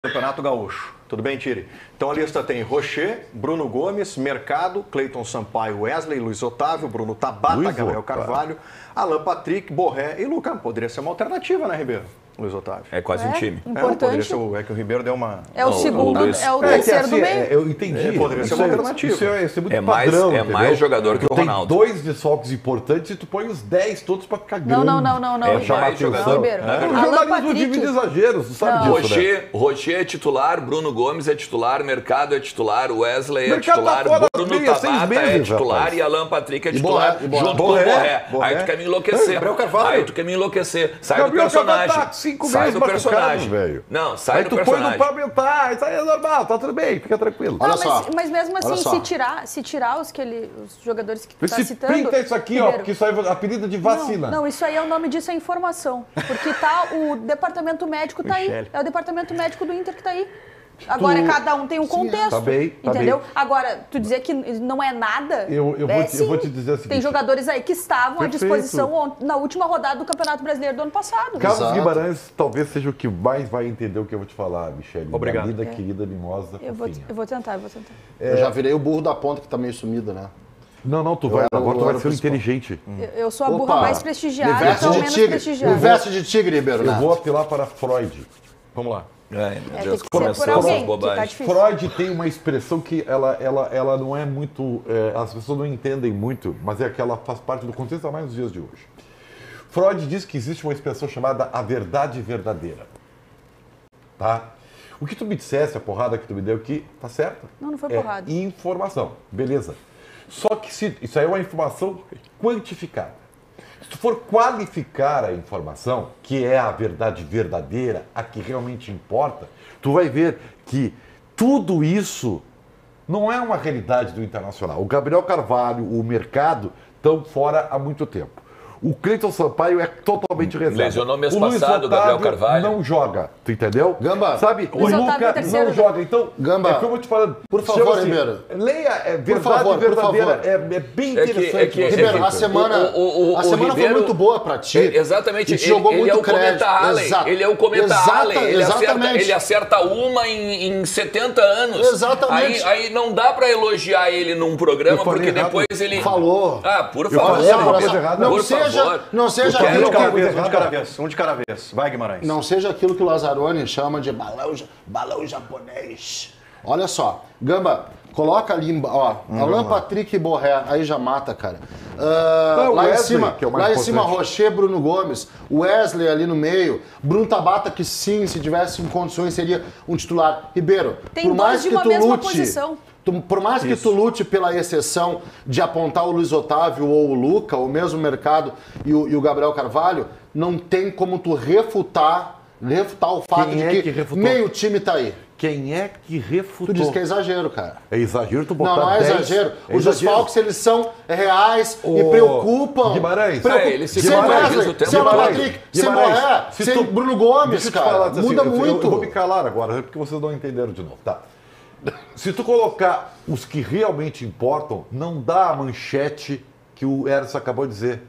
Campeonato Gaúcho. Tudo bem, Tire? Então a lista tem Rocher, Bruno Gomes, Mercado, Cleiton Sampaio, Wesley, Luiz Otávio, Bruno Tabata, Gabriel Carvalho, Alan Patrick, Borré e Lucas. Poderia ser uma alternativa, né, Ribeiro? Luiz Otávio. É quase um time. Poderia ser é que o Ribeiro deu uma... É o segundo, é o terceiro do meio. Eu entendi. Poderia ser uma alternativa. Isso é muito padrão, é mais jogador que o Ronaldo. Tem 2 desfalques importantes e tu põe os 10 todos pra ficar grande. Não. É mais jogador. Ribeiro. O jornalismo vive de exageros, tu sabe disso, né? Rocher é titular, Bruno Gomes é titular, Mercado é titular, Wesley é Mercado titular, tá Bruno Tabata é titular, rapaz. E Alan Patrick é titular, junto com o Borré. Aí tu quer me enlouquecer. Gabriel Carvalho. Aí tu quer me enlouquecer. Sai do personagem. Sai do personagem. Velho. Não, sai aí do tu personagem. põe no Parlamentar, isso aí é normal, tá tudo bem, fica tranquilo. Olha só. Mas mesmo assim, se tirar os jogadores que tu tá citando... Pinta isso aqui, Ribeiro, ó, porque isso aí é apelido de vacina. Não, isso aí é o nome disso, é informação. Porque o departamento médico tá aí. É o departamento médico do Inter que tá aí. Agora, cada um tem um contexto. Tá bem, entendeu? Bem. Agora, tu dizer que não é nada. Eu vou te dizer o seguinte. Tem jogadores aí que estavam à disposição na última rodada do Campeonato Brasileiro do ano passado. Carlos Guimarães talvez seja o que mais vai entender o que eu vou te falar, Michele. Obrigado. Linda, querida, mimosa. Eu vou tentar. Eu já virei o burro da ponta que tá meio sumido, né? Não, tu vai. Agora tu vai ser inteligente. Eu sou a burra mais prestigiada, então menos prestigiada. Investe de tigre, Ribeiro. Eu vou apelar para Freud. Vamos lá. Ai, meu Tem Deus, que ser por alguém, que tá difícil. Freud tem uma expressão que ela não é muito... as pessoas não entendem muito, mas é que ela faz parte do contexto há mais nos dias de hoje. Freud diz que existe uma expressão chamada a verdade verdadeira. Tá? O que tu me dissesse, a porrada que tu me deu aqui, tá certo? Não foi porrada. É informação, beleza. Só que isso aí é uma informação quantificada. Se tu for qualificar a informação, que é a verdade verdadeira, a que realmente importa, tu vai ver que tudo isso não é uma realidade do Internacional. O Gabriel Carvalho, o Mercado, estão fora há muito tempo. O Cleiton Sampaio é totalmente reserva. Lesionou mês passado, o Gabriel Carvalho. Não joga, tu entendeu? Gamba. Sabe, o Lucas não joga. Então, Gamba. É como eu te falando. Por favor, Ribeiro. Leia, verdade verdadeira. É bem interessante. Ribeiro, a semana foi muito boa pra ti. Exatamente. Ele é o Cometa Allen. Ele é o Cometa Allen. Ele acerta uma em 70 anos. Exatamente. Aí não dá pra elogiar ele num programa, porque depois ele... Falou. Ah, por favor. Não seja Um aquilo de cada vez. Vai, Guimarães. Não seja aquilo que o Lazzaroni chama de balão japonês. Olha só, Gamba, coloca ali, ó, Alan Patrick e Borré, aí já mata, cara. Lá em cima, Rocher, Bruno Gomes, Wesley ali no meio, Bruno Tabata, que sim, se tivesse em condições, seria um titular. Ribeiro, tem dois de uma mesma posição. Por mais que tu lute pela exceção de apontar o Luiz Otávio ou o Luca, ou mesmo o Mercado e o Gabriel Carvalho, não tem como tu refutar o fato de que meio time tá aí. Quem é que refutou? Tu diz que é exagero, cara. É exagero tu botar 10? Não é exagero. Os desfalques, eles são reais e preocupam. Guimarães. Sem Wesley, sem Alan Patrick, sem Borré, sem Bruno Gomes, cara. Muda muito. Eu vou me calar agora, porque vocês não entenderam de novo. Tá. Se tu colocar os que realmente importam, não dá a manchete que o Erson acabou de dizer.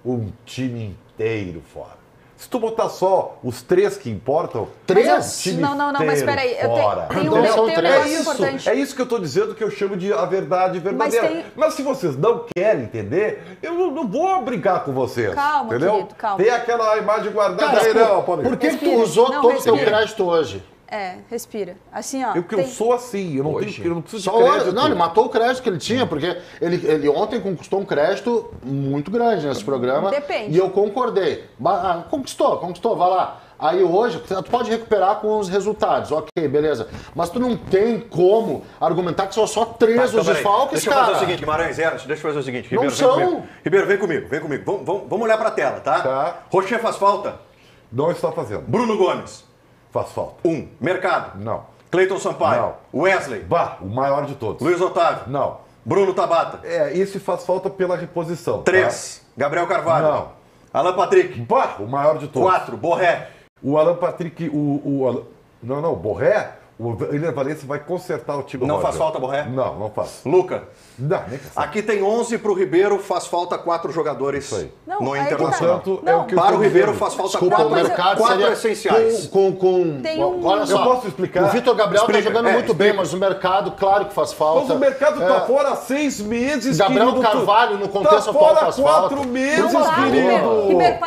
Um time inteiro fora. Se tu botar só os 3 que importam... 3? Não, mas peraí. Tem um negócio importante. É isso que eu estou dizendo, que eu chamo de a verdade verdadeira. Mas se vocês não querem entender, eu não vou brincar com vocês. Calma, entendeu? querido, calma. Tem aquela imagem guardada aí, não, Paulo. Por que tu usou todo o teu crédito hoje? Respira. Assim, ó. Eu sou assim, eu não preciso de crédito. crédito. Não, ele matou o crédito que ele tinha, porque ele ontem conquistou um crédito muito grande nesse programa. Depende. E eu concordei. Conquistou, vai lá. Aí hoje, tu pode recuperar com os resultados, ok, beleza. Mas tu não tem como argumentar que são só 3 os desfalques, cara. Deixa eu fazer o seguinte, Guimarães, deixa eu fazer o seguinte. Não são. Ribeiro, vem comigo. Vamos olhar pra tela, tá? Tá. Rocher faz falta? Não está fazendo. Bruno Gomes? Faz falta. 1. Mercado? Não. Cleiton Sampaio? Não. Wesley? O maior de todos. Luiz Otávio? Não. Bruno Tabata? Esse faz falta pela reposição. 3. Tá? Gabriel Carvalho? Não. Alan Patrick? O maior de todos. 4. Borré? O Alan Patrick, Não, Borré. O William Valência vai consertar o time do Não Roger. faz falta, Borré? Não faz. Luca? Não, nem pensar. Aqui tem 11 para o Ribeiro, faz falta 4 jogadores Não, no aí que tá. Internacional. Portanto, é o que eu Para o tô Ribeiro dizendo. faz falta Desculpa, o 4 mercado seria essenciais. Olha só, Eu posso explicar? o Vitor Gabriel está Explica, jogando muito bem, mas o mercado, claro que faz falta. Mas o mercado está fora há 6 meses, Gabriel querido. Carvalho, no contexto tá atual, fora faz 4 falta. meses, Não dá, querido. Ribeiro,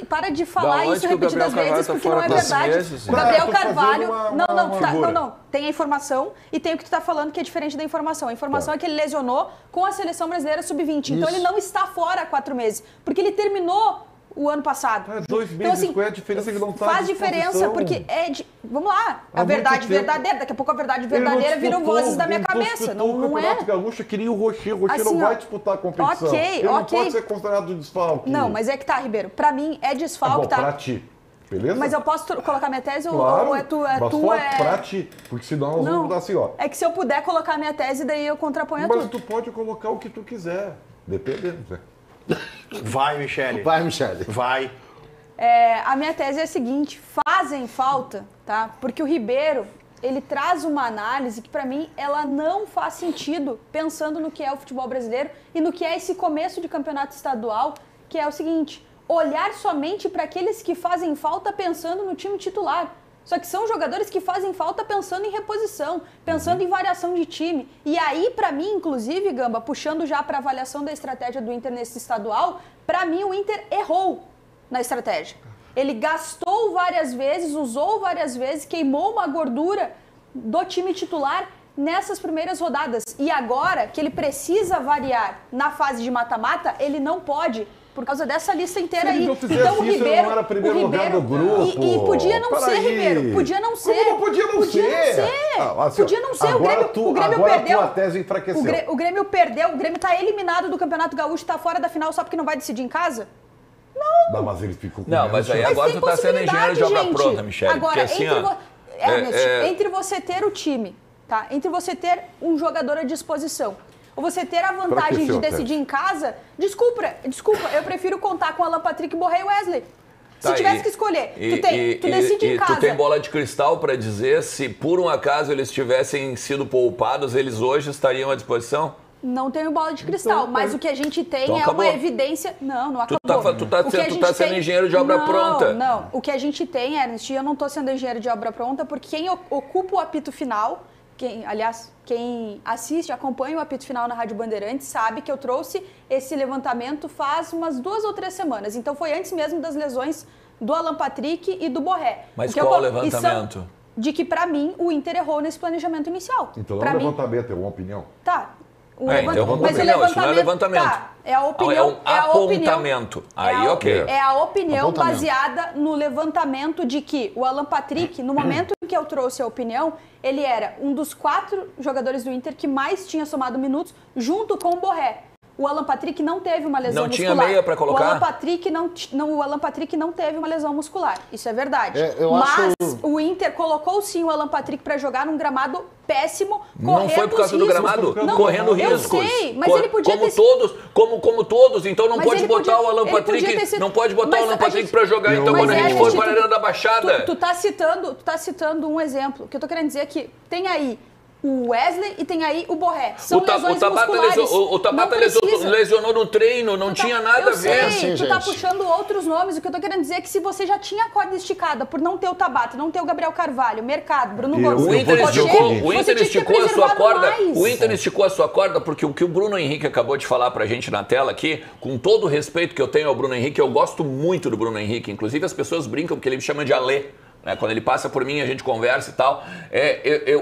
para de falar Da onde isso que o repetidas Gabriel vezes, Carvalho porque tá não é fora 4 verdade. meses? O Gabriel Tá, tô fazendo Carvalho... uma figura. Não. Tem a informação e tem o que tu tá falando que é diferente da informação. A informação é que ele lesionou com a Seleção Brasileira Sub-20. Então ele não está fora há 4 meses, porque ele terminou o ano passado. 2 meses, Então, assim, qual é a diferença que não tá à faz diferença, disposição? porque é de... Vamos lá, Há a verdade muito tempo. verdadeira. Daqui a pouco a verdade Ele não verdadeira viram disputou, vozes da minha ele cabeça. disputou Não o é? Campeonato Gaúcho, queria o Rocher. O Rocher Assim, não ó, vai disputar a competição. ok, Ele não ok. pode ser considerado desfalque. Não, mas é que tá, Ribeiro. Pra mim é desfalque, Tá bom, tá? pra ti. Beleza? Mas eu posso colocar minha tese Claro, ou é tu? É mas tu só é... pra ti. Porque senão nós Não, vamos mudar assim, ó. é que se eu puder colocar minha tese, daí eu contraponho a Mas tudo. tu pode colocar o que tu quiser. Dependendo, né? Vai, Michele. Vai, Michele. Vai. A minha tese é a seguinte, fazem falta, tá? Porque o Ribeiro, ele traz uma análise que pra mim, ela não faz sentido pensando no que é o futebol brasileiro e no que é esse começo de campeonato estadual, que é o seguinte, olhar somente para aqueles que fazem falta pensando no time titular. Só que são jogadores que fazem falta pensando em reposição, pensando em variação de time. E aí, pra mim, inclusive, Gamba, puxando já pra avaliação da estratégia do Inter nesse estadual, pra mim o Inter errou na estratégia. Ele gastou várias vezes, usou várias vezes, queimou uma gordura do time titular nessas primeiras rodadas. E agora que ele precisa variar na fase de mata-mata, ele não pode, por causa dessa lista inteira aí. Então o Ribeiro não era primeiro lugar do grupo. E podia não ser, Peraí. Ribeiro. Podia não ser. Como podia não ser? Assim, Podia não ser. Agora O Grêmio agora perdeu. tua tese enfraqueceu. O Grêmio perdeu. O Grêmio tá eliminado do Campeonato Gaúcho, tá fora da final só porque não vai decidir em casa? Não, mas ele ficou com Não, mas aí menos agora tem tu tá sendo engenheiro de obra gente. pronta, Michele. Agora, Porque assim, entre você ter o time, tá? Entre você ter um jogador à disposição, ou você ter a vantagem de decidir em casa, desculpa, eu prefiro contar com Alan Patrick, Borré e Wesley. Se tivesse que escolher, tu decide em casa. Tu tem bola de cristal para dizer se por um acaso eles tivessem sido poupados, eles hoje estariam à disposição? Não tenho bola de cristal, Então, mas o que a gente tem então é acabou. uma evidência... Não acabou. Tu tá sendo engenheiro de obra pronta. Não, o que a gente tem, Ernest, eu não estou sendo engenheiro de obra pronta, porque quem ocupa o apito final, quem assiste, acompanha o apito final na Rádio Bandeirantes, sabe que eu trouxe esse levantamento faz umas 2 ou 3 semanas. Então foi antes mesmo das lesões do Alan Patrick e do Borré. Mas qual o levantamento? De que, pra mim, o Inter errou nesse planejamento inicial. Então pra não é mim, levantamento, é uma opinião. Tá. Então vamos mas opinião, isso não é levantamento. Tá, é a opinião. É um apontamento. Aí, ok. É a opinião Apontamento. baseada no levantamento de que o Alan Patrick, no momento em que eu trouxe a opinião, ele era um dos 4 jogadores do Inter que mais tinha somado minutos, junto com o Borré. O Alan Patrick não teve uma lesão muscular. Não tinha meia pra colocar? O Alan Patrick não teve uma lesão muscular. Isso é verdade. Mas o Inter colocou sim o Alan Patrick pra jogar num gramado péssimo, Não foi por causa do gramado? Correndo riscos. Eu sei, mas ele podia ter como todos, então não Mas pode ele botar podia- o Alan ele podia ter Patrick, sido- não pode botar Mas o Alan a Patrick gente- pra jogar, então quando a gente for para a Arena da Baixada. Tu tá citando um exemplo. O que eu tô querendo dizer é que tem aí o Wesley e tem aí o Borré. São lesões musculares. O Tabata Não precisa. lesionou no treino, não tinha nada a ver. Eu sei, Sim, tu tá gente. puxando outros nomes. O que eu tô querendo dizer é que se você já tinha a corda esticada por não ter o Tabata, não ter o Gabriel Carvalho, Mercado, Bruno Gomes, O Inter Rocher, esticou, você tinha que ter esticou a sua preservado corda. mais. O Inter esticou a sua corda porque o que o Bruno Henrique acabou de falar pra gente na tela aqui, com todo o respeito que eu tenho ao Bruno Henrique, eu gosto muito do Bruno Henrique. Inclusive as pessoas brincam porque ele me chama de Alê. Quando ele passa por mim, a gente conversa e tal.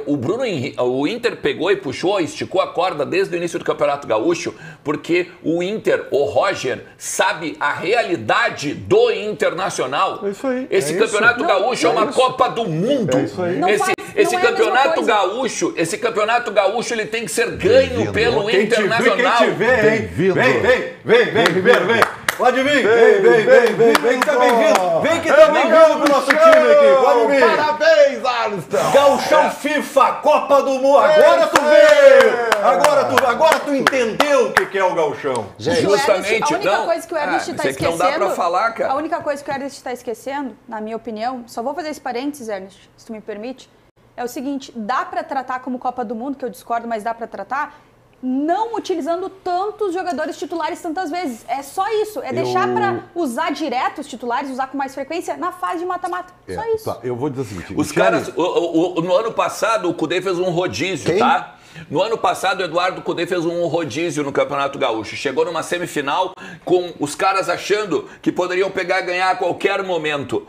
O Bruno Henrique, o Inter pegou e puxou, esticou a corda desde o início do Campeonato Gaúcho, porque o Inter, o Roger, sabe a realidade do Internacional. É isso aí. Esse Campeonato Gaúcho é uma Copa do Mundo. É isso aí. Não faz- Esse não é a mesma campeonato coisa. gaúcho, ele tem que ser ganho pelo Internacional. Quem te vê, hein? Bem-vindo. Vem, Ribeiro, vem. Pode vir. Vem que tá bem-vindo. Vem que tá bem-vindo pro nosso time aqui. Pode vir. Parabéns, Alisson! Gauchão FIFA, Copa do Mundo. Agora tu veio. Agora tu entendeu o que é o gauchão. Gente, Justamente, a única não. coisa que o Ernest está isso aqui esquecendo... não dá pra falar, cara. A única coisa que o Ernest está esquecendo, na minha opinião, só vou fazer esse parênteses, Ernest, se tu me permite, é o seguinte, dá para tratar como Copa do Mundo, que eu discordo, mas dá para tratar, não utilizando tantos jogadores titulares tantas vezes. É só isso, é deixar para usar direto os titulares, usar com mais frequência na fase de mata-mata. Só isso. Tá, eu vou dizer o seguinte. Os caras, no ano passado, o Cudê fez um rodízio, tá? No ano passado, o Eduardo Cudê fez um rodízio no Campeonato Gaúcho. Chegou numa semifinal com os caras achando que poderiam pegar e ganhar a qualquer momento.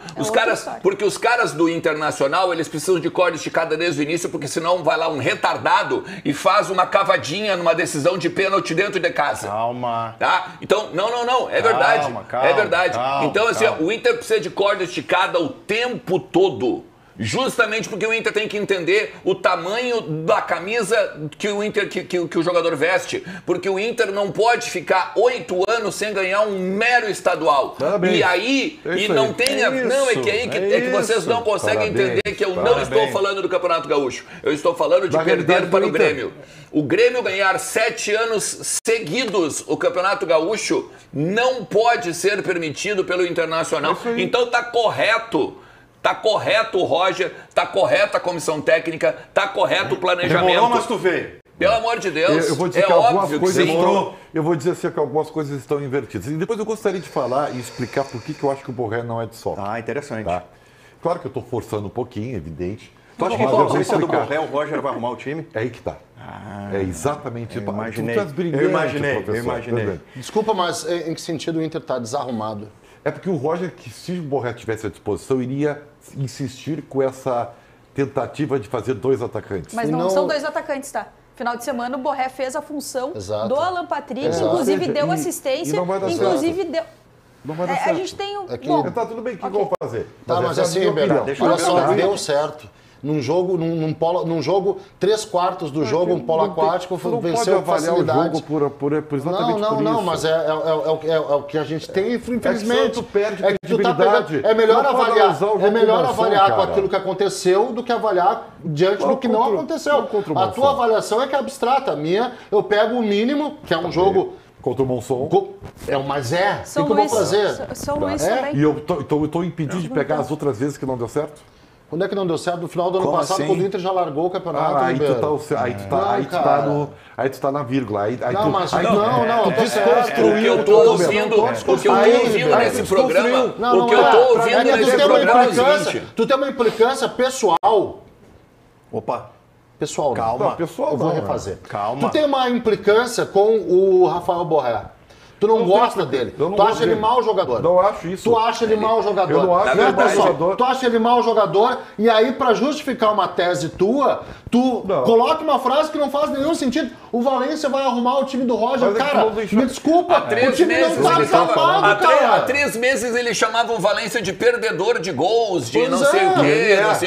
Porque os caras do Internacional, eles precisam de corda esticada desde o início, porque senão vai lá um retardado e faz uma cavadinha numa decisão de pênalti dentro de casa. Calma. Tá? Então, não, é verdade. Calma, é verdade. Então, assim, calma. o Inter precisa de corda esticada o tempo todo. Justamente porque o Inter tem que entender o tamanho da camisa que o jogador veste. Porque o Inter não pode ficar 8 anos sem ganhar um mero estadual. Parabéns. E aí, não tenha. Não, é que vocês não conseguem entender que eu não estou falando do Campeonato Gaúcho. Eu estou falando de perder para o Grêmio. O Grêmio ganhar 7 anos seguidos o Campeonato Gaúcho não pode ser permitido pelo Internacional. Então tá correto. Tá correto o Roger, tá correta a comissão técnica, tá correto o planejamento. Demorou, mas tu veio. Pelo amor de Deus, eu vou dizer é que algumas óbvio coisas que sim. eu vou dizer assim que algumas coisas estão invertidas. E depois eu gostaria de falar e explicar por que eu acho que o Borré não é de sol. Ah, interessante. Tá? Claro que eu estou forçando um pouquinho, evidente. Tu acha que com a ausência do Borré, o Roger vai arrumar o time? É aí que tá. É exatamente isso. Imaginei. Eu imaginei. Desculpa, mas em que sentido o Inter está desarrumado? É porque o Roger, que se o Borré tivesse à disposição, iria insistir com essa tentativa de fazer 2 atacantes. Mas não são 2 atacantes, tá? Final de semana o Borré fez a função do Alan Patrick, Exato. inclusive deu assistência, não vai dar inclusive certo. deu... Não vai dar certo. A gente tem um... Bom, tá tudo bem, o que vão fazer? Tá, mas assim, Ribeirão, olha só, deu certo. Num jogo, 3/4 do jogo, um polo aquático, venceu com facilidade. Por exatamente por isso. Não, mas é o que a gente tem, infelizmente. Perde credibilidade. É melhor avaliar com aquilo que aconteceu do que avaliar diante do que não aconteceu. A tua avaliação é que é abstrata. A minha, eu pego o mínimo, que é um jogo... Contra o Monson. Mas o que eu vou fazer? São Luís também. E eu tô impedido de pegar as outras vezes que não deu certo? Quando é que não deu certo? No final do ano passado, assim? quando o Inter já largou o campeonato. Aí tu tá na vírgula. O que eu tô ouvindo nesse programa, é o seguinte. Tu tem uma implicância pessoal. Opa. Pessoal, calma. Não, pessoal, eu vou refazer. Calma. Tu tem uma implicância com o Rafael Borré. Tu não gosta dele. Tu acha ele mau jogador. Não acho isso. Tu acha ele mau jogador. Eu não acho ele mau jogador. Tu acha ele mau jogador e aí, pra justificar uma tese tua, tu coloca uma frase que não faz nenhum sentido. O Valência vai arrumar o time do Roger. Mas cara, me desculpa, o time não tá desarmado, cara. Há 3 meses eles chamavam o Valência de perdedor de gols, de não sei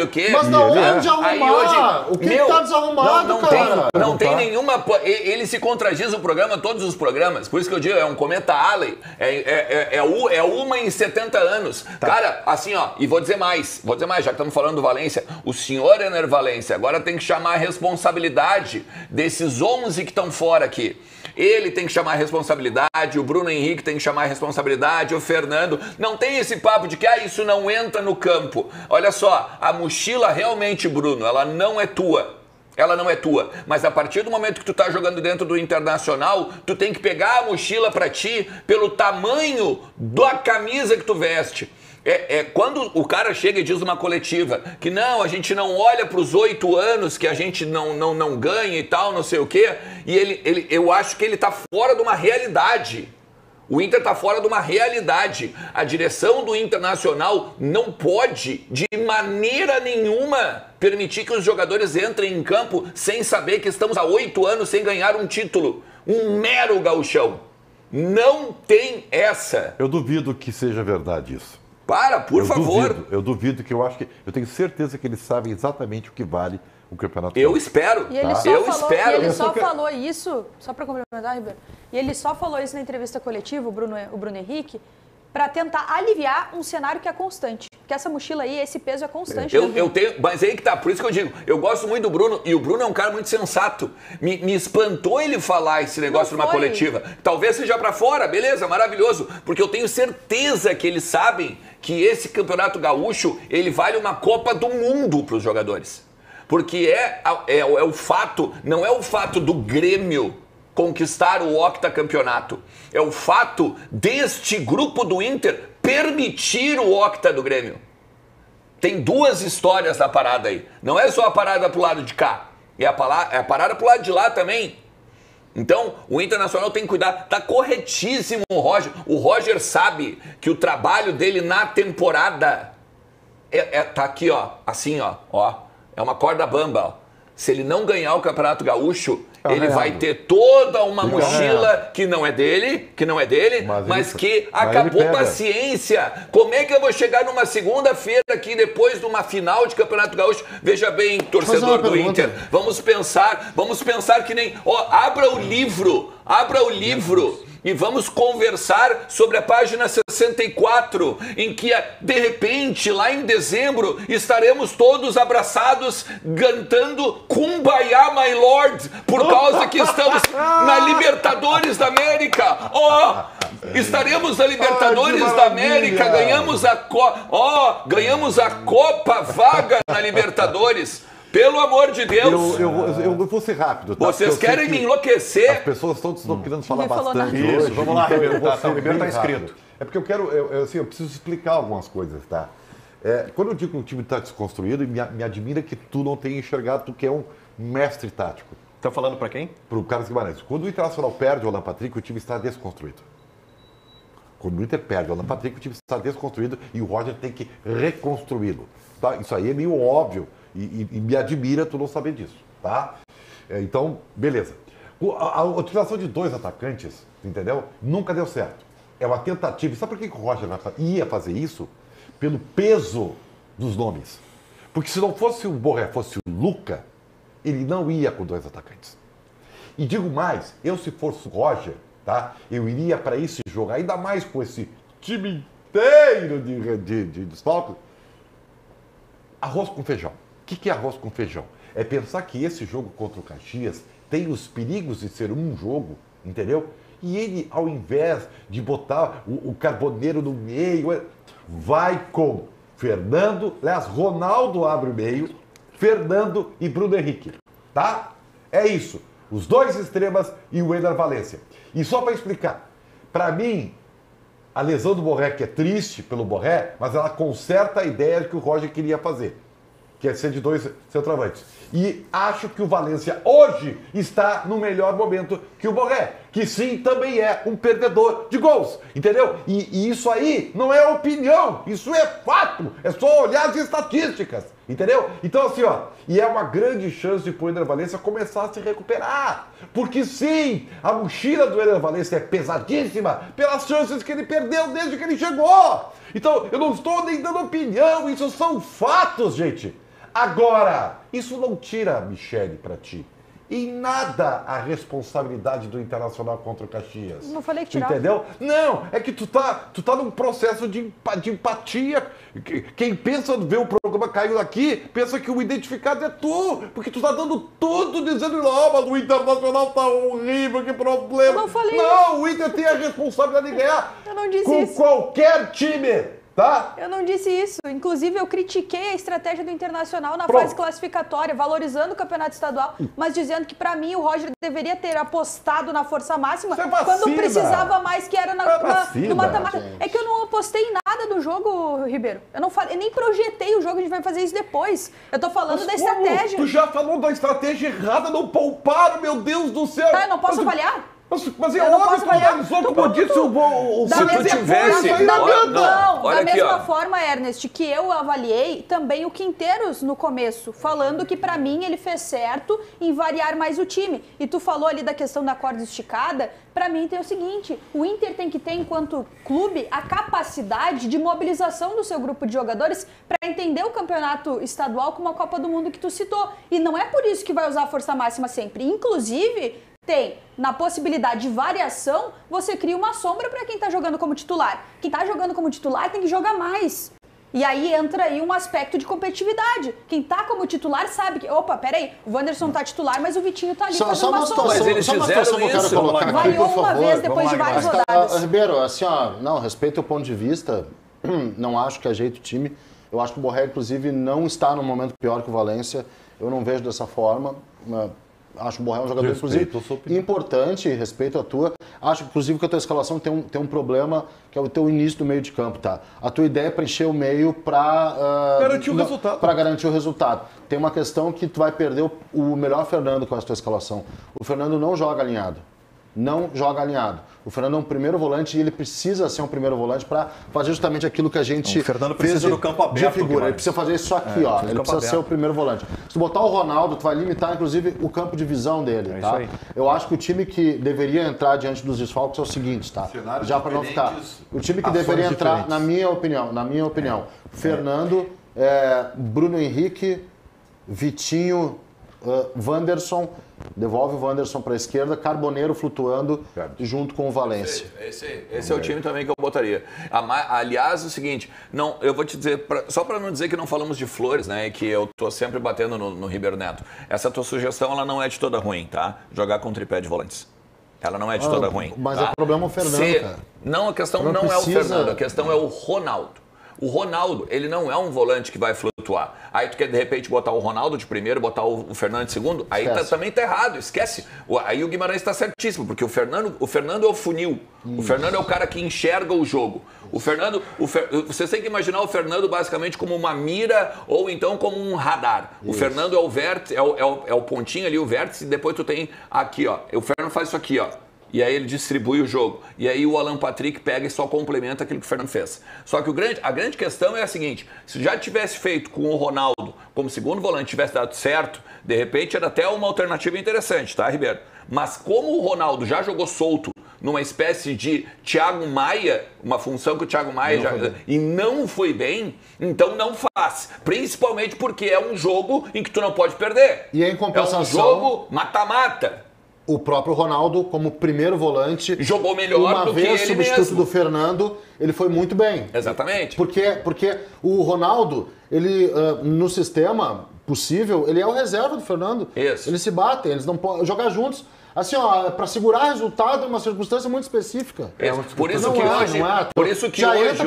o quê. Mas não onde arrumar? O que tá desarrumado, cara? Não tem nenhuma... Ele se contradiz o programa, todos os programas. Por isso que eu digo, é um cometa Halley. É uma em 70 anos. Tá. Cara, assim, ó, e vou dizer mais, já que estamos falando do Valência, o senhor Ener Valência agora tem que chamar a responsabilidade desses 11 que estão fora aqui. Ele tem que chamar a responsabilidade, o Bruno Henrique tem que chamar a responsabilidade, o Fernando. Não tem esse papo de que isso não entra no campo. Olha só, a mochila realmente, Bruno, ela não é tua. Ela não é tua, mas a partir do momento que tu tá jogando dentro do Internacional, tu tem que pegar a mochila pra ti pelo tamanho da camisa que tu veste. Quando o cara chega e diz numa coletiva que não, a gente não olha para os 8 anos que a gente não ganha e tal, não sei o quê, e eu acho que ele tá fora de uma realidade. O Inter está fora de uma realidade. A direção do Internacional não pode, de maneira nenhuma, permitir que os jogadores entrem em campo sem saber que estamos há 8 anos sem ganhar um título. Um mero gauchão. Não tem essa. Eu duvido que seja verdade isso. Por favor. Eu duvido que eu tenho certeza que eles sabem exatamente o que vale o campeonato. Eu espero. E ele só falou isso, só para complementar, Ribeiro, e ele só falou isso na entrevista coletiva, o Bruno Henrique, para tentar aliviar um cenário que é constante. Que essa mochila aí, esse peso é constante. Eu tenho, mas aí que tá, por isso que eu digo, eu gosto muito do Bruno, e o Bruno é um cara muito sensato. Me espantou ele falar esse negócio numa coletiva. Talvez seja para fora, beleza, maravilhoso, porque eu tenho certeza que eles sabem que esse Campeonato Gaúcho, ele vale uma Copa do Mundo para os jogadores. Porque é o fato, não é o fato do Grêmio conquistar o octacampeonato. É o fato deste grupo do Inter permitir o octa do Grêmio. Tem duas histórias da parada aí. Não é só a parada pro lado de cá. É a parada pro lado de lá também. Então, o Internacional tem que cuidar. Tá corretíssimo o Roger. O Roger sabe que o trabalho dele na temporada tá aqui, ó. Assim, ó. É uma corda bamba, ó. Se ele não ganhar o Campeonato Gaúcho, ele vai ter toda uma mochila que não é dele, mas que acabou paciência. Como é que eu vou chegar numa segunda-feira aqui, depois de uma final de Campeonato Gaúcho? Veja bem, torcedor do Inter, vamos pensar que nem... Ó, abra o livro e vamos conversar sobre a página 64, em que, de repente, lá em dezembro, estaremos todos abraçados, cantando Kumbaya, my lord, por causa que estamos na Libertadores da América. Estaremos na Libertadores da América, ganhamos a Copa vaga na Libertadores. Pelo amor de Deus! Eu vou ser rápido. Tá? Vocês querem me enlouquecer? As pessoas estão querendo falar bastante Isso, hoje. vamos lá, Ribeiro. O Ribeiro está inscrito. É porque eu quero, eu preciso explicar algumas coisas, tá? Quando eu digo que o time está desconstruído, me admira que tu não tenha enxergado, tu que é um mestre tático. Tá falando para quem? Para o Carlos Guimarães. Quando o Internacional perde o Alan Patrick, o time está desconstruído. Quando o Inter perde o Alan Patrick, o time está desconstruído e o Roger tem que reconstruí-lo. Tá? Isso aí é meio óbvio. E me admira tu não saber disso, tá? Então, beleza. A utilização de dois atacantes, entendeu? Nunca deu certo. É uma tentativa. E sabe por que o Roger ia fazer isso? Pelo peso dos nomes. Porque se não fosse o Borré, fosse o Luca, ele não ia com dois atacantes. E digo mais, se fosse o Roger, tá? Eu iria para esse jogo, ainda mais com esse time inteiro de desfalques, arroz com feijão. O que é arroz com feijão? É pensar que esse jogo contra o Caxias tem os perigos de ser um jogo, entendeu? E ele, ao invés de botar o Carboneiro no meio, vai com Fernando, aliás, Ronaldo abre o meio, Fernando e Bruno Henrique, tá? É isso. Os dois extremas e o Ener Valencia. E só para explicar, para mim, a lesão do Borré, que é triste pelo Borré, mas ela conserta a ideia que o Roger queria fazer, que é ser de dois centroavantes. E acho que o Valencia hoje está no melhor momento que o Borré, que sim, também é um perdedor de gols, entendeu? E isso aí não é opinião, isso é fato, é só olhar as estatísticas, entendeu? Então assim, e é uma grande chance para o Ener Valencia começar a se recuperar, porque sim, a mochila do Ener Valencia é pesadíssima pelas chances que ele perdeu desde que ele chegou. Então, eu não estou nem dando opinião, isso são fatos, gente. Agora, isso não tira, Michele, para ti, em nada a responsabilidade do Internacional contra o Caxias. Não falei que tirava. Entendeu? Não, é que tu tá num processo de empatia. Quem pensa ver o programa caindo aqui, pensa que o identificado é tu, porque tu tá dando tudo dizendo, mas o Internacional tá horrível, que problema. Eu não falei Não, o Inter tem a responsabilidade de ganhar. Eu não disse com isso. Qualquer time. Tá? Eu não disse isso. Inclusive, eu critiquei a estratégia do Internacional na fase classificatória, valorizando o campeonato estadual, mas dizendo que, pra mim, o Roger deveria ter apostado na força máxima quando precisava mais, que era no mata-mata. É que eu não apostei em nada do jogo, Ribeiro. Eu nem projetei o jogo, a gente vai fazer isso depois. Eu tô falando da estratégia. Tu já falou da estratégia errada, não pouparam, meu Deus do céu. Tá, eu não posso avaliar? Mas é óbvio que analisou, como eu disse, o se tu tivesse... Da mesma forma, Ernest, que eu avaliei também o Quinteiros no começo, falando que pra mim ele fez certo em variar mais o time. E tu falou ali da questão da corda esticada, pra mim tem o seguinte, o Inter tem que ter, enquanto clube, a capacidade de mobilização do seu grupo de jogadores pra entender o campeonato estadual como a Copa do Mundo que tu citou. E não é por isso que vai usar a força máxima sempre. Inclusive, na possibilidade de variação, você cria uma sombra para quem está jogando como titular. Quem está jogando como titular tem que jogar mais. E aí entra aí um aspecto de competitividade. Quem está como titular sabe que, peraí, o Wanderson está titular, mas o Vitinho está ali fazendo uma sombra. Mas eles fizeram isso. Variou uma vez depois de várias rodadas. Ribeiro, assim, não, respeito o ponto de vista, não acho que ajeite o time. Eu acho que o Borré, inclusive, não está num momento pior que o Valencia. Eu não vejo dessa forma. Acho o Borré um jogador, inclusive, importante, respeito a tua. Acho, inclusive, que a tua escalação tem um problema, que é o teu início do meio de campo, tá? A tua ideia é preencher o meio para garantir o resultado. Para garantir o resultado. Tem uma questão que tu vai perder o melhor Fernando com essa tua escalação. O Fernando não joga alinhado. Não joga alinhado. O Fernando é um primeiro volante e ele precisa ser um primeiro volante para fazer justamente aquilo que a gente o Fernando precisa do campo aberto. De figura. Ele precisa fazer isso aqui, ó. Ele precisa ser o primeiro volante. Se tu botar o Ronaldo, tu vai limitar, inclusive, o campo de visão dele, tá? Isso aí. Eu acho que o time que deveria entrar diante dos desfalques é o seguinte, tá? Já para não ficar. O time que deveria entrar, na minha opinião, Fernando, Bruno Henrique, Vitinho, Wanderson, devolve o Wanderson para a esquerda, Carboneiro flutuando junto com o Valência. Esse é o time também que eu botaria. Aliás, é o seguinte, não, eu vou te dizer, só para não dizer que não falamos de flores, né, que eu tô sempre batendo no Ribeiro Neto, essa tua sugestão, ela não é de toda ruim, tá? Jogar com tripé de volantes. Ela não é de toda ruim. Mas tá? o problema é o Fernando, cara. Não, a questão não é o Fernando, a questão é o Ronaldo. O Ronaldo, ele não é um volante que vai flutuar. Aí tu quer, de repente, botar o Ronaldo de primeiro, botar o Fernando de segundo, aí também tá errado, esquece. Aí o Guimarães está certíssimo, porque o Fernando é o funil. Isso. O Fernando é o cara que enxerga o jogo. Vocês têm que imaginar o Fernando basicamente como uma mira ou então como um radar. Isso. O Fernando é o vértice, é o pontinho ali, o vértice, e depois tu tem aqui, ó. O Fernando faz isso aqui, ó. E aí ele distribui o jogo. E aí o Alan Patrick pega e só complementa aquilo que o Fernando fez. Só que a grande questão é a seguinte, se já tivesse feito com o Ronaldo como segundo volante, tivesse dado certo, de repente era até uma alternativa interessante, tá, Ribeiro? Mas como o Ronaldo já jogou solto numa espécie de Thiago Maia, uma função que o Thiago Maia não foi bem, então não faz. Principalmente porque é um jogo em que tu não pode perder. E em compensação, é um jogo mata-mata. O próprio Ronaldo, como primeiro volante, jogou melhor do que ele mesmo. Uma vez substituto do Fernando, ele foi muito bem. Exatamente. Porque o Ronaldo, ele no sistema possível, ele é o reserva do Fernando. Isso. Eles se batem, eles não podem jogar juntos. Assim, ó, para segurar resultado é uma circunstância muito específica. Por isso que hoje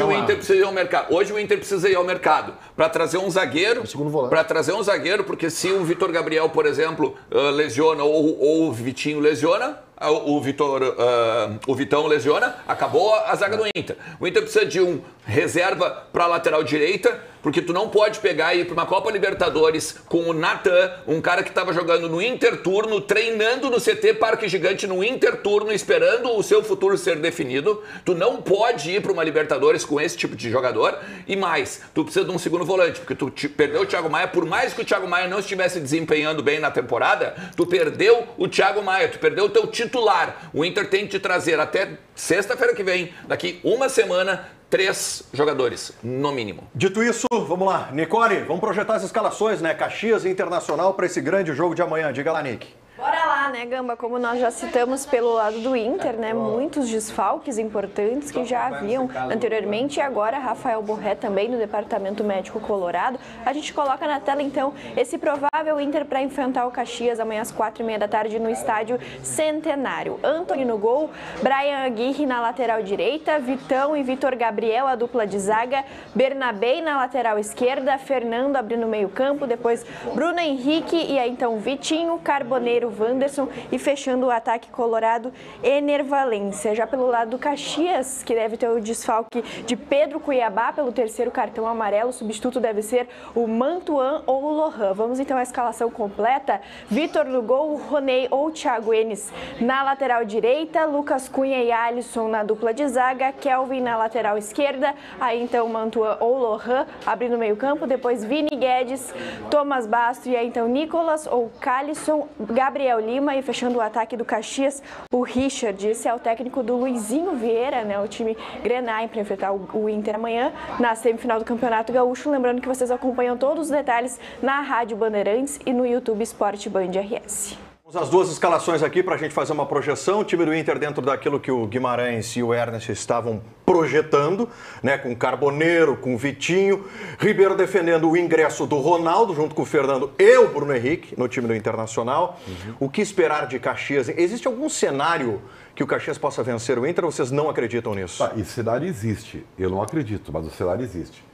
o Inter precisa ir ao mercado. Hoje o Inter precisa ir ao mercado para trazer um zagueiro. Para trazer um zagueiro, porque se o Vitor Gabriel, por exemplo, lesiona ou o Vitinho lesiona, o Vitão lesiona, acabou a zaga do Inter. O Inter precisa de um reserva para a lateral direita, porque tu não pode pegar e ir para uma Copa Libertadores com o Natan, um cara que estava jogando no Interturno, treinando no CT Parque Gigante no Interturno, esperando o seu futuro ser definido. Tu não pode ir para uma Libertadores com esse tipo de jogador. E mais, tu precisa de um segundo volante, porque tu perdeu o Thiago Maia, por mais que o Thiago Maia não estivesse desempenhando bem na temporada, tu perdeu o Thiago Maia, tu perdeu o teu titular. O Inter tem que te trazer até sexta-feira que vem, daqui uma semana, 3 jogadores, no mínimo. Dito isso, vamos lá. Nicole, vamos projetar as escalações, né? Caxias e Internacional para esse grande jogo de amanhã. Diga lá, Nick. Bora lá, né, Gamba? Como nós já citamos pelo lado do Inter, né? Muitos desfalques importantes que já haviam anteriormente e agora Rafael Borré também no Departamento Médico Colorado. A gente coloca na tela, então, esse provável Inter para enfrentar o Caxias amanhã às 4h30 da tarde no Estádio Centenário. Antony no gol, Brian Aguirre na lateral direita, Vitão e Vitor Gabriel, a dupla de zaga, Bernabé na lateral esquerda, Fernando abrindo o meio campo, depois Bruno Henrique e aí então Vitinho, Carboneiro, Wanderson e fechando o ataque colorado, Ener Valência. Já pelo lado do Caxias, que deve ter o desfalque de Pedro Cuiabá pelo 3º cartão amarelo, o substituto deve ser o Mantuan ou o Lohan. Vamos então à escalação completa. Vitor no gol, Roney ou Thiago Enes na lateral direita, Lucas Cunha e Alisson na dupla de zaga, Kelvin na lateral esquerda, aí então Mantuan ou Lohan abrindo o meio campo, depois Vini Guedes, Thomas Basto e aí então Nicolas ou Calisson, Gabriel Lima e fechando o ataque do Caxias, o Richard. Esse é o técnico do Luizinho Vieira, né? O time Grenai para enfrentar o Inter amanhã na semifinal do Campeonato Gaúcho. Lembrando que vocês acompanham todos os detalhes na Rádio Bandeirantes e no YouTube Esporte Band RS. As duas escalações aqui para a gente fazer uma projeção. O time do Inter dentro daquilo que o Guimarães e o Ernest estavam projetando, né? Com Carboneiro, com Vitinho. Ribeiro defendendo o ingresso do Ronaldo, junto com o Fernando e o Bruno Henrique, no time do Internacional. O que esperar de Caxias? Existe algum cenário que o Caxias possa vencer o Inter ou vocês não acreditam nisso? Esse cenário existe. Eu não acredito, mas o cenário existe.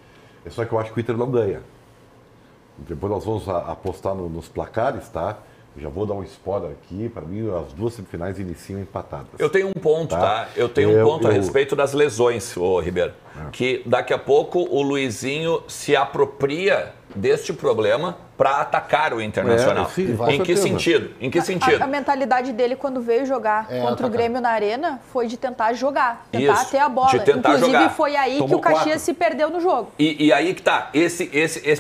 É só que eu acho que o Inter não ganha. Depois nós vamos apostar nos placares, tá? Já vou dar um spoiler aqui. Para mim, as duas semifinais iniciam empatadas. Eu tenho um ponto, tá? Eu tenho um ponto a respeito das lesões, ô Ribeiro. Que daqui a pouco o Luizinho se apropria deste problema para atacar o Internacional. Sim, em que sentido? Em que sentido? A mentalidade dele quando veio jogar contra o Grêmio na Arena foi de tentar jogar, tentar ter a bola. De tentar Inclusive jogar. foi aí que o Caxias se perdeu no jogo. E aí que tá,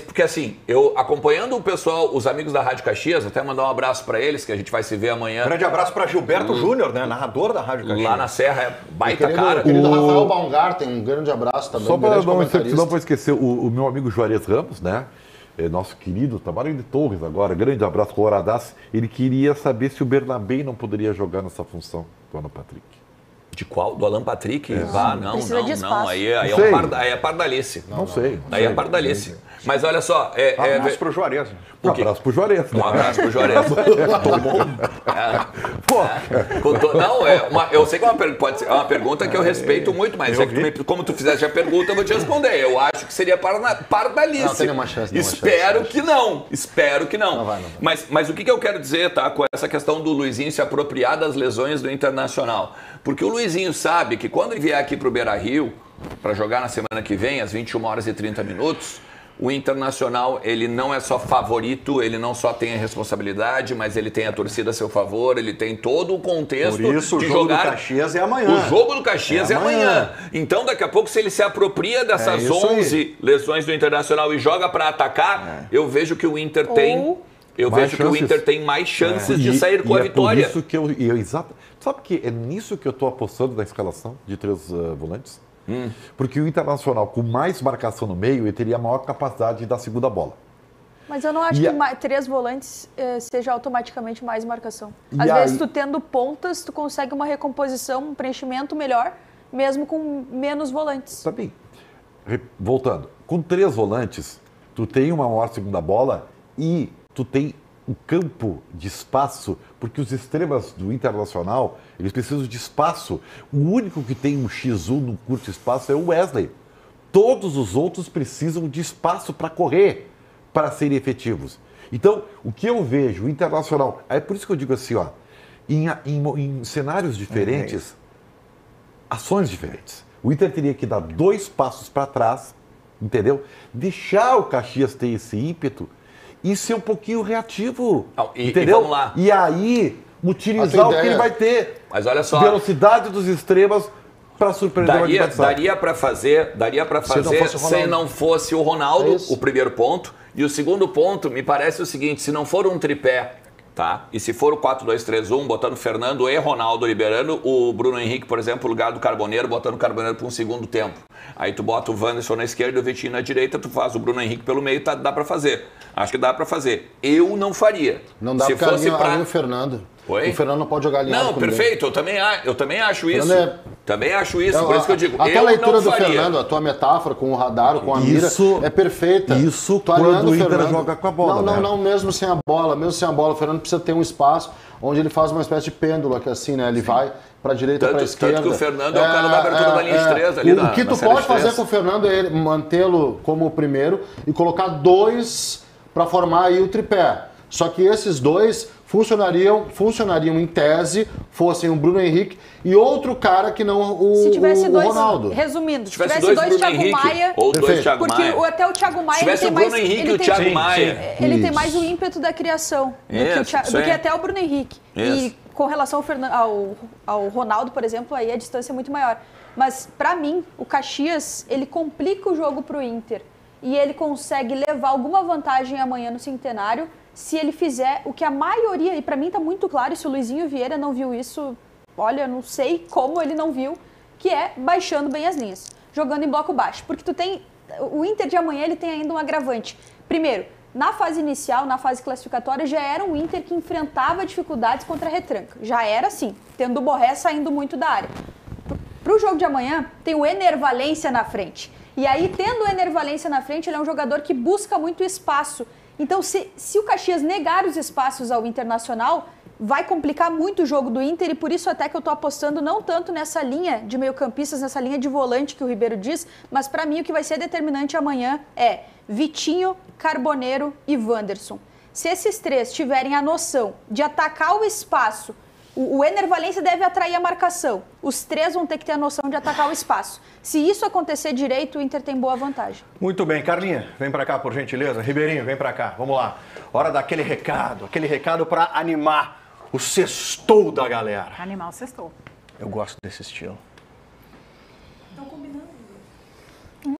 porque assim, eu acompanhando o pessoal, os amigos da Rádio Caxias, até mandar um abraço para eles, que a gente vai se ver amanhã. Grande abraço para Gilberto Júnior, né? Narrador da Rádio Caxias. Lá na Serra, é baita cara. O querido Rafael Baumgarten, um grande abraço também. Só para não vou esquecer, o meu amigo Juarez Ramos, né? Nosso querido, trabalho de Torres agora, grande abraço, Coloradaço. Ele queria saber se o Bernabé não poderia jogar nessa função do Alan Patrick. De qual? Do Alan Patrick? Não. Aí é pardalice. Não sei. Aí é pardalice. Mas olha só... Um abraço pro Juarez. Um abraço pro Juarez. Um abraço pro Juarez. Eu sei que pode ser uma pergunta que eu respeito muito, mas como tu fizeste a pergunta, eu vou te responder. Eu acho que seria pardalice. Não tem nenhuma chance. Espero que não. Não vai. Mas o que eu quero dizer, tá? Com essa questão do Luizinho se apropriar das lesões do Internacional. Porque o Luizinho sabe que quando ele vier aqui pro Beira-Rio, para jogar na semana que vem, às 21 horas e 30 minutos, o Internacional, ele não é só favorito, ele não só tem a responsabilidade, mas ele tem a torcida a seu favor, ele tem todo o contexto Por isso, de o jogo jogar. do Caxias é amanhã. O jogo do Caxias é amanhã. Então, daqui a pouco, se ele se apropria dessas 11 lesões do Internacional e joga para atacar, eu vejo que o Inter tem... Eu vejo que o Inter tem mais chances de sair com a vitória. Por isso que exato. Sabe que é nisso que eu estou apostando na escalação de 3 volantes? Porque o Internacional, com mais marcação no meio, ele teria maior capacidade de dar segunda bola. Mas eu não acho que 3 volantes seja automaticamente mais marcação. Às vezes, tu tendo pontas, tu consegue uma recomposição, um preenchimento melhor, mesmo com menos volantes. Tá bem. Voltando, com 3 volantes, tu tem uma maior segunda bola e tu tem um campo de espaço, porque os extremas do Internacional, eles precisam de espaço. O único que tem um X1 no curto espaço é o Wesley. Todos os outros precisam de espaço para correr, para serem efetivos. Então, o que eu vejo, o Internacional, é por isso que eu digo assim, ó, em cenários diferentes, ações diferentes. O Inter teria que dar 2 passos para trás, entendeu? Deixar o Caxias ter esse ímpeto e ser um pouquinho reativo, entendeu? E vamos lá. E aí, utilizar o que ele vai ter. Mas olha só. Velocidade dos extremas para surpreender o adversário. Daria para fazer se não fosse o Ronaldo, o primeiro ponto. E o segundo ponto, me parece o seguinte, se não for um tripé, tá? E se for o 4-2-3-1, botando Fernando e Ronaldo liberando o Bruno Henrique, por exemplo, no lugar do Carboneiro, botando o Carboneiro para um segundo tempo. Aí tu bota o Wanderson na esquerda e o Vitinho na direita, tu faz o Bruno Henrique pelo meio, dá para fazer. Acho que dá para fazer. Eu não faria. Não dá porque ali o Fernando. Oi? O Fernando não pode jogar alinhado. Não, perfeito. Eu também acho isso. Também acho isso. Por isso que eu digo, a tua leitura do Fernando, a tua metáfora com o radar, com a mira, é perfeita. Isso quando o Inter joga com a bola. Não, mesmo sem a bola. O Fernando precisa ter um espaço onde ele faz uma espécie de pêndulo, que assim, né? Ele vai para a direita, para a esquerda. Tanto que o Fernando é o cara da abertura da linha de 3 ali O que tu pode fazer com o Fernando é mantê-lo como o primeiro e colocar 2 para formar aí o tripé. Só que esses 2 funcionariam em tese, fossem o Bruno Henrique e outro cara que não se tivesse o Ronaldo. Resumindo, se tivesse 2 Thiago Maia, ou 2 Thiago Maia. Porque até o Thiago Maia se tivesse o Bruno Henrique e o Thiago Maia. Ele tem mais o ímpeto da criação do que até o Bruno Henrique. E com relação ao Ronaldo, por exemplo, aí a distância é muito maior. Mas, para mim, o Caxias, ele complica o jogo pro Inter. E ele consegue levar alguma vantagem amanhã no Centenário se ele fizer o que a maioria, e para mim tá muito claro, e se o Luizinho Vieira não viu isso, olha, não sei como ele não viu, que é baixando bem as linhas, jogando em bloco baixo. Porque o Inter de amanhã ele tem ainda um agravante. Primeiro, na fase inicial, na fase classificatória, já era um Inter que enfrentava dificuldades contra a retranca. Já era assim, tendo o Borré saindo muito da área. Pro jogo de amanhã, tem o Ener Valencia na frente. E aí, tendo o Ener Valencia na frente, ele é um jogador que busca muito espaço. Então, se o Caxias negar os espaços ao Internacional, vai complicar muito o jogo do Inter e por isso até que eu tô apostando não tanto nessa linha de meio-campistas, nessa linha de volante que o Ribeiro diz, mas para mim o que vai ser determinante amanhã é Vitinho, Carboneiro e Wanderson. Se esses três tiverem a noção de atacar o espaço, o Ener Valencia deve atrair a marcação. Os três vão ter que ter a noção de atacar o espaço. Se isso acontecer direito, o Inter tem boa vantagem. Muito bem. Carlinha, vem pra cá, por gentileza. Ribeirinho, vem pra cá. Vamos lá. Hora daquele recado pra animar o sextou da galera. Animal sextou. Eu gosto desse estilo.